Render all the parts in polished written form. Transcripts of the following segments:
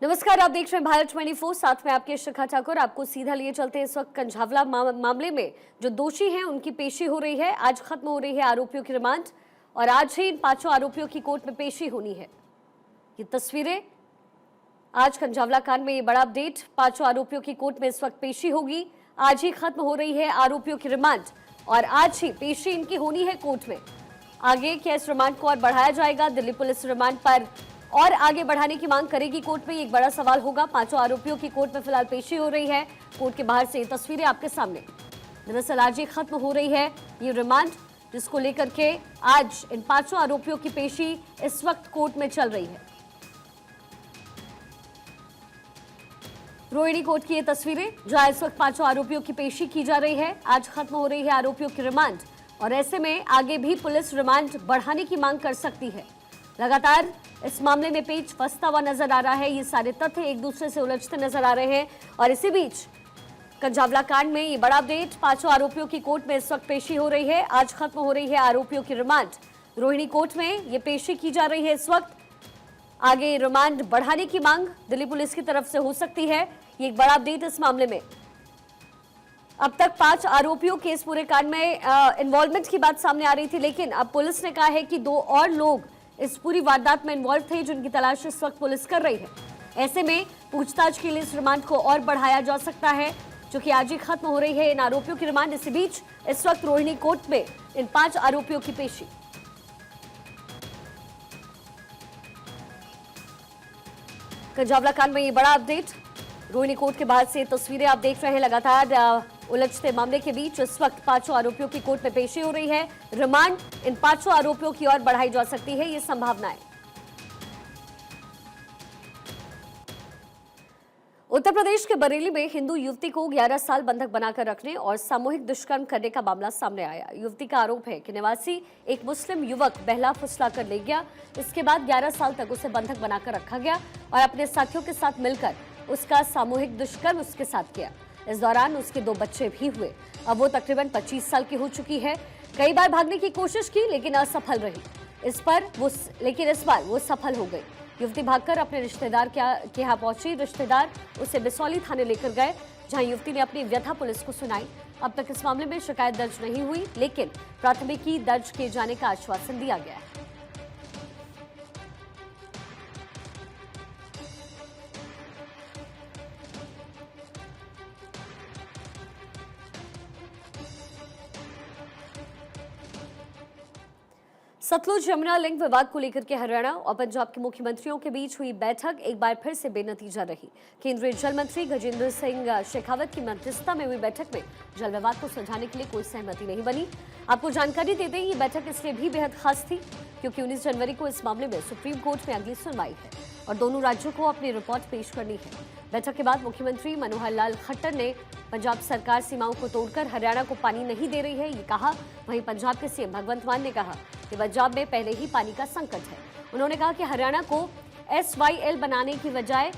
नमस्कार, आप देख रहे हैं भारत 24। साथ में आपके शिखा ठाकुर। आपको सीधा लिए चलते हैं। इस वक्त कंझावला मामले में जो दोषी हैं उनकी पेशी हो रही है। आज खत्म हो रही है आरोपियों की रिमांड और आज ही इन 5 आरोपियों की कोर्ट में पेशी होनी है। ये तस्वीरें आज कंझावला कांड में ये बड़ा अपडेट। 5 आरोपियों की कोर्ट में इस वक्त पेशी होगी। आज ही खत्म हो रही है आरोपियों की रिमांड और आज ही पेशी इनकी होनी है कोर्ट में। आगे क्या इस रिमांड को और बढ़ाया जाएगा? दिल्ली पुलिस रिमांड पर और आगे बढ़ाने की मांग करेगी कोर्ट में, एक बड़ा सवाल होगा। 5 आरोपियों की कोर्ट में फिलहाल पेशी हो रही है। कोर्ट के बाहर से ये तस्वीरें आपके सामने। दरअसल आज ही खत्म हो रही है ये रिमांड, जिसको लेकर के आज इन 5 आरोपियों की पेशी इस वक्त कोर्ट में चल रही है। रोहिणी कोर्ट की ये तस्वीरें, जहां इस वक्त 5 आरोपियों की पेशी की जा रही है। आज खत्म हो रही है आरोपियों की रिमांड और ऐसे में आगे भी पुलिस रिमांड बढ़ाने की मांग कर सकती है। लगातार इस मामले में पेच फंसता हुआ नजर आ रहा है। ये सारे तथ्य एक दूसरे से उलझते नजर आ रहे हैं और इसी बीच कंझावला कांड में ये बड़ा अपडेट। 5 आरोपियों की कोर्ट में इस वक्त पेशी हो रही है। आज खत्म हो रही है आरोपियों की रिमांड। रोहिणी कोर्ट में ये पेशी की जा रही है इस वक्त। आगे रिमांड बढ़ाने की मांग दिल्ली पुलिस की तरफ से हो सकती है। ये एक बड़ा अपडेट इस मामले में। अब तक 5 आरोपियों के इस पूरे कांड में इन्वॉल्वमेंट की बात सामने आ रही थी, लेकिन अब पुलिस ने कहा है कि 2 और लोग इस पूरी वारदात में इन्वॉल्व थे, जिनकी तलाश इस वक्त पुलिस कर रही है। ऐसे में पूछताछ के लिए इस रिमांड को और बढ़ाया जा सकता है, जो कि आज ही खत्म हो रही है इन आरोपियों की रिमांड। इसी बीच इस वक्त रोहिणी कोर्ट में इन 5 आरोपियों की पेशी। कंझावला कांड में ये बड़ा अपडेट। रोहिणी कोर्ट के बाहर से तस्वीरें आप देख रहे हैं। लगातार उलझते मामले के बीच इस वक्त 5 आरोपियों की कोर्ट में पेशी हो रही है। रिमांड इन 5 आरोपियों की ओर बढ़ाई जा सकती है, ये संभावना है। उत्तर प्रदेश के बरेली में हिंदू युवती को 11 साल बंधक बनाकर रखने और सामूहिक दुष्कर्म करने का मामला सामने आया। युवती का आरोप है कि निवासी एक मुस्लिम युवक बहला फुसला कर ले गया। इसके बाद 11 साल तक उसे बंधक बनाकर रखा गया और अपने साथियों के साथ मिलकर उसका सामूहिक दुष्कर्म उसके साथ किया। इस दौरान उसके 2 बच्चे भी हुए। अब वो तकरीबन 25 साल की हो चुकी है। कई बार भागने की कोशिश की, लेकिन असफल रही। इस बार वो सफल हो गई। युवती भागकर अपने रिश्तेदार के यहाँ पहुंची। रिश्तेदार उसे बिसौली थाने लेकर गए, जहां युवती ने अपनी व्यथा पुलिस को सुनाई। अब तक इस मामले में शिकायत दर्ज नहीं हुई, लेकिन प्राथमिकी दर्ज किए जाने का आश्वासन दिया गया है। सतलुज यमुना लिंक विवाद को लेकर के हरियाणा और पंजाब के मुख्यमंत्रियों के बीच हुई बैठक एक बार फिर से बेनतीजा रही। केंद्रीय जल मंत्री गजेंद्र सिंह शेखावत की मध्यस्थता में हुई बैठक में जल विवाद को सुलझाने के लिए कोई सहमति नहीं बनी। आपको जानकारी दे दें, ये बैठक इसलिए भी बेहद खास थी क्योंकि 19 जनवरी को इस मामले में सुप्रीम कोर्ट में अगली सुनवाई है और दोनों राज्यों को अपनी रिपोर्ट पेश करनी है। बैठक के बाद मुख्यमंत्री मनोहर लाल खट्टर ने पंजाब सरकार सीमाओं को तोड़कर हरियाणा को पानी नहीं दे रही है, ये कहा। वहीं पंजाब के सीएम भगवंत मान ने कहा कि पंजाब में पहले ही पानी का संकट है। उन्होंने कहा कि हरियाणा को SYL बनाने की बजाय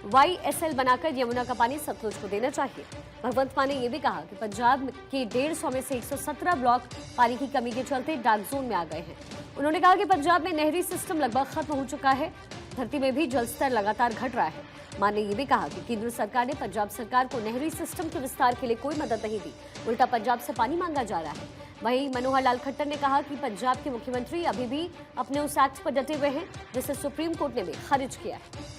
YSL बनाकर यमुना का पानी सतलुज को देना चाहिए। भगवंत मान ने यह भी कहा कि पंजाब के 150 में से 117 ब्लॉक पानी की कमी के चलते डार्क जोन में आ गए हैं। उन्होंने कहा कि पंजाब में नहरी सिस्टम लगभग खत्म हो चुका है। धरती में भी जल स्तर लगातार घट रहा है। मान ने यह भी कहा कि केंद्र सरकार ने पंजाब सरकार को नहरी सिस्टम के विस्तार के लिए कोई मदद नहीं दी, उल्टा पंजाब से पानी मांगा जा रहा है। वहीं मनोहर लाल खट्टर ने कहा कि पंजाब के मुख्यमंत्री अभी भी अपने उस एक्ट पर डटे हुए हैं जिसे सुप्रीम कोर्ट ने भी खारिज किया है।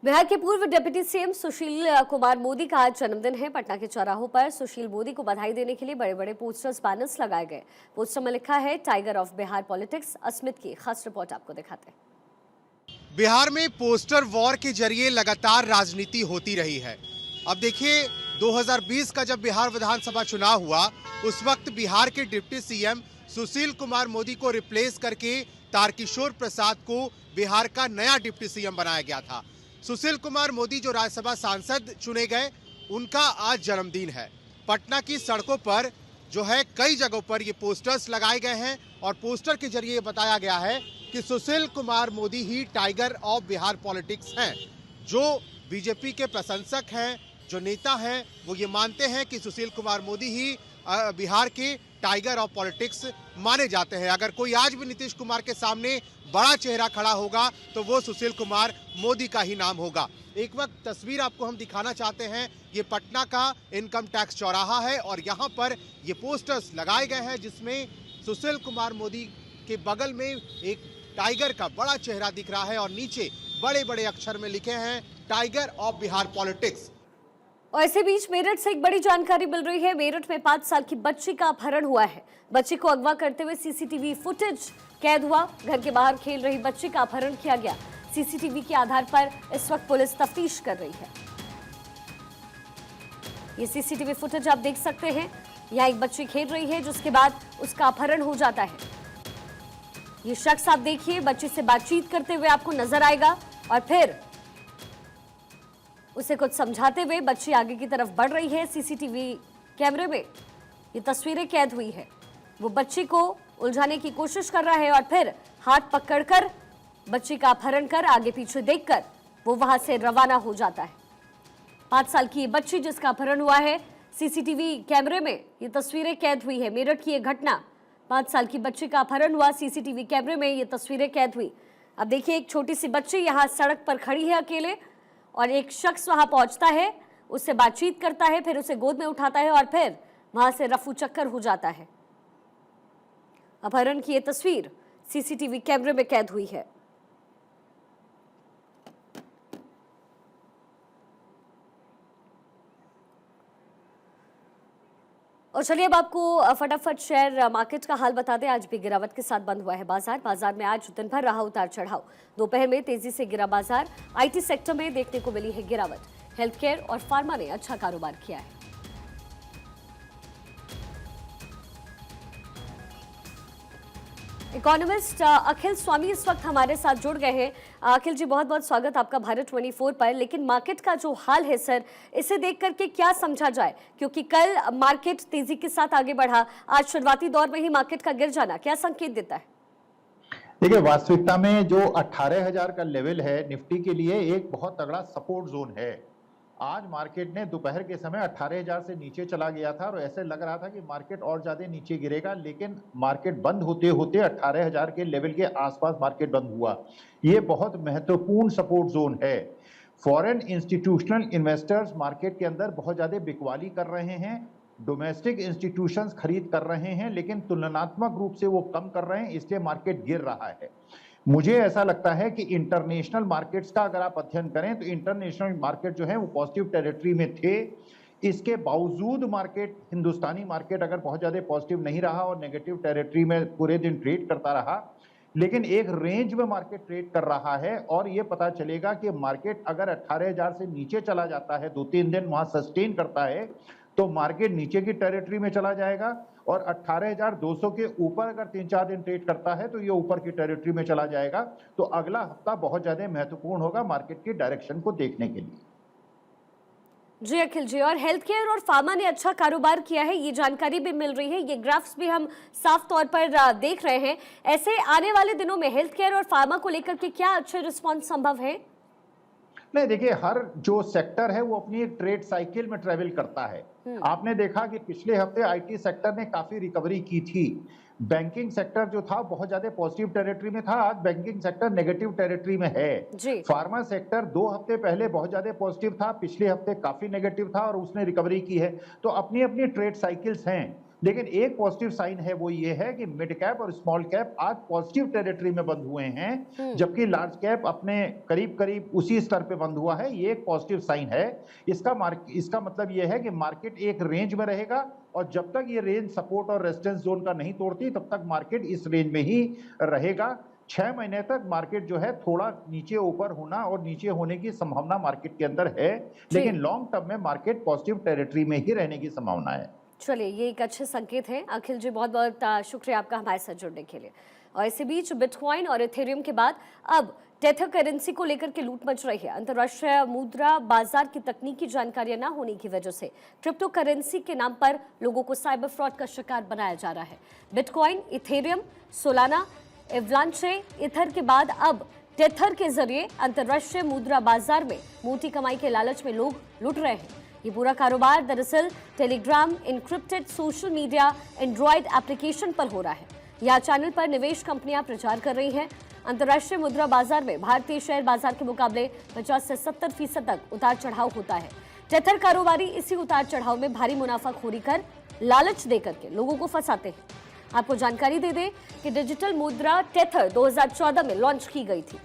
बिहार के पूर्व डिप्टी सीएम सुशील कुमार मोदी का आज जन्मदिन है। पटना के चौराहों पर सुशील मोदी को बधाई देने के लिए बड़े बड़े पोस्टर्स, बैनर्स लगाए गए। पोस्टर में लिखा है tiger of Bihar politics. Asmit की खास रिपोर्ट आपको दिखाते हैं। बिहार में पोस्टर वॉर के जरिए लगातार राजनीति होती रही है। अब देखिए, 2020 का जब बिहार विधानसभा चुनाव हुआ, उस वक्त बिहार के डिप्टी सीएम सुशील कुमार मोदी को रिप्लेस करके तारकिशोर प्रसाद को बिहार का नया डिप्टी सीएम बनाया गया था। सुशील कुमार मोदी जो राज्यसभा सांसद चुने गए, उनका आज जन्मदिन है। पटना की सड़कों पर जो है कई जगहों पर ये पोस्टर्स लगाए गए हैं और पोस्टर के जरिए बताया गया है कि सुशील कुमार मोदी ही टाइगर ऑफ बिहार पॉलिटिक्स हैं। जो बीजेपी के प्रशंसक हैं, जो नेता हैं, वो ये मानते हैं कि सुशील कुमार मोदी ही बिहार के टाइगर ऑफ पॉलिटिक्स माने जाते हैं। अगर कोई आज भी नीतीश कुमार के सामने बड़ा चेहरा खड़ा होगा तो वो सुशील कुमार मोदी का ही नाम होगा। एक वक्त तस्वीर आपको हम दिखाना चाहते हैं, ये पटना का इनकम टैक्स चौराहा है और यहाँ पर ये पोस्टर्स लगाए गए हैं जिसमें सुशील कुमार मोदी के बगल में एक टाइगर का बड़ा चेहरा दिख रहा है और नीचे बड़े बड़े अक्षर में लिखे हैं टाइगर ऑफ बिहार पॉलिटिक्स। और इसी बीच मेरठ से एक बड़ी जानकारी मिल रही है। मेरठ में 5 साल की बच्ची का अपहरण हुआ है। बच्ची को अगवा करते हुए सीसीटीवी फुटेज कैद हुआ। घर के बाहर खेल रही बच्ची का अपहरण किया गया। सीसीटीवी के आधार पर इस वक्त पुलिस तफ्तीश कर रही है। ये सीसीटीवी फुटेज आप देख सकते हैं। यहाँ एक बच्ची खेल रही है जिसके बाद उसका अपहरण हो जाता है। ये शख्स आप देखिए बच्ची से बातचीत करते हुए आपको नजर आएगा और फिर उसे कुछ समझाते हुए बच्ची आगे की तरफ बढ़ रही है। सीसीटीवी कैमरे में ये तस्वीरें कैद हुई है। वो बच्ची को उलझाने की कोशिश कर रहा है और फिर हाथ पकड़कर बच्ची का अपहरण कर आगे पीछे देखकर वो वहां से रवाना हो जाता है। 5 साल की ये बच्ची जिसका अपहरण हुआ है, सीसीटीवी कैमरे में ये तस्वीरें कैद हुई है। मेरठ की ये घटना, 5 साल की बच्ची का अपहरण हुआ, सीसीटीवी कैमरे में ये तस्वीरें कैद हुई। अब देखिए एक छोटी सी बच्ची यहाँ सड़क पर खड़ी है अकेले और एक शख्स वहां पहुंचता है, उससे बातचीत करता है, फिर उसे गोद में उठाता है और फिर वहां से रफू चक्कर हो जाता है। अपहरण की ये तस्वीर सीसीटीवी कैमरे में कैद हुई है। और चलिए अब आपको फटाफट शेयर मार्केट का हाल बता दें। आज भी गिरावट के साथ बंद हुआ है बाजार में आज दिन भर रहा उतार चढ़ाव। दोपहर में तेजी से गिरा बाजार। आईटी सेक्टर में देखने को मिली है गिरावट। हेल्थ केयर और फार्मा ने अच्छा कारोबार किया है। इकोनॉमिस्ट अखिल स्वामी इस वक्त हमारे साथ जुड़ गए हैं। अखिल जी, बहुत बहुत स्वागत आपका भारत 24 पर। लेकिन मार्केट का जो हाल है सर, इसे देख करके क्या समझा जाए, क्योंकि कल मार्केट तेजी के साथ आगे बढ़ा, आज शुरुआती दौर में ही मार्केट का गिर जाना क्या संकेत देता है? देखिए, वास्तविकता में जो 18,000 का लेवल है निफ्टी के लिए एक बहुत तगड़ा सपोर्ट जोन है। आज मार्केट ने दोपहर के समय 18,000 से नीचे चला गया था और ऐसे लग रहा था कि मार्केट और ज्यादा नीचे गिरेगा, लेकिन मार्केट बंद होते होते 18,000 के लेवल के आसपास मार्केट बंद हुआ। ये बहुत महत्वपूर्ण सपोर्ट जोन है। फॉरेन इंस्टीट्यूशनल इन्वेस्टर्स मार्केट के अंदर बहुत ज्यादा बिकवाली कर रहे हैं। डोमेस्टिक इंस्टीट्यूशंस खरीद कर रहे हैं, लेकिन तुलनात्मक रूप से वो कम कर रहे हैं, इसलिए मार्केट गिर रहा है। मुझे ऐसा लगता है कि इंटरनेशनल मार्केट्स का अगर आप अध्ययन करें तो इंटरनेशनल मार्केट जो है वो पॉजिटिव टेरिटरी में थे। इसके बावजूद मार्केट, हिंदुस्तानी मार्केट अगर बहुत ज्यादा पॉजिटिव नहीं रहा और नेगेटिव टेरिटरी में पूरे दिन ट्रेड करता रहा, लेकिन एक रेंज में मार्केट ट्रेड कर रहा है और ये पता चलेगा कि मार्केट अगर 18,000 से नीचे चला जाता है, 2-3 दिन वहां सस्टेन करता है, तो मार्केट नीचे की टेरिटरी में चला जाएगा और 18,200 के ऊपर अगर 3-4 दिन ट्रेड करता है तो ये ऊपर की टेरिटरी में चला जाएगा। तो अगला हफ्ता बहुत ज्यादा महत्वपूर्ण होगा मार्केट की डायरेक्शन को देखने के लिए। जी अखिल जी, और हेल्थ केयर और फार्मा ने अच्छा कारोबार किया है, ये जानकारी भी मिल रही है, ये ग्राफ्स भी हम साफ तौर पर देख रहे हैं। ऐसे आने वाले दिनों में हेल्थ केयर और फार्मा को लेकर के क्या अच्छे रिस्पॉन्स संभव है? नहीं, देखिए, हर जो सेक्टर है वो अपनी एक ट्रेड साइकिल में ट्रेवल करता है। आपने देखा कि पिछले हफ्ते आईटी सेक्टर ने काफी रिकवरी की थी। बैंकिंग सेक्टर जो था बहुत ज्यादा पॉजिटिव टेरिटरी में था, आज बैंकिंग सेक्टर नेगेटिव टेरिटरी में है। फार्मा सेक्टर 2 हफ्ते पहले बहुत ज्यादा पॉजिटिव था, पिछले हफ्ते काफी नेगेटिव था और उसने रिकवरी की है। तो अपनी अपनी ट्रेड साइकिल्स हैं, लेकिन एक पॉजिटिव साइन है, वो ये है कि मिड कैप और स्मॉल कैप आज पॉजिटिव टेरिटरी में बंद हुए हैं, जबकि लार्ज कैप अपने करीब करीब उसी स्तर पे बंद हुआ है। ये एक पॉजिटिव साइन है। इसका मतलब ये है कि मार्केट एक रेंज में रहेगा और जब तक ये रेंज सपोर्ट और रेजिस्टेंस जोन का नहीं तोड़ती तब तक मार्केट इस रेंज में ही रहेगा। 6 महीने तक मार्केट जो है थोड़ा नीचे ऊपर होना और नीचे होने की संभावना मार्केट के अंदर है, लेकिन लॉन्ग टर्म में मार्केट पॉजिटिव टेरिटरी में ही रहने की संभावना है। चलिए, ये एक अच्छे संकेत हैं। अखिल जी, बहुत बहुत शुक्रिया आपका हमारे साथ जुड़ने के लिए। और इसी बीच बिटकॉइन और इथेरियम के बाद अब टेथर करेंसी को लेकर के लूट मच रही है। अंतर्राष्ट्रीय मुद्रा बाजार की तकनीकी जानकारियां न होने की वजह से क्रिप्टो करेंसी के नाम पर लोगों को साइबर फ्रॉड का शिकार बनाया जा रहा है। बिटकॉइन, इथेरियम, सोलाना, एवलांचे, इथर के बाद अब टेथर के जरिए अंतर्राष्ट्रीय मुद्रा बाजार में मोटी कमाई के लालच में लोग लुट रहे हैं। ये पूरा कारोबार दरअसल Telegram encrypted social media Android application पर हो रहा है। यह चैनल पर निवेश कंपनियां प्रचार कर रही हैं। अंतर्राष्ट्रीय मुद्रा बाजार में भारतीय शेयर बाजार के मुकाबले 50 से 70% तक उतार चढ़ाव होता है। टेथर कारोबारी इसी उतार चढ़ाव में भारी मुनाफाखोरी कर लालच देकर के लोगों को फंसाते हैं। आपको जानकारी दे दें कि डिजिटल मुद्रा टेथर 2014 में लॉन्च की गई थी।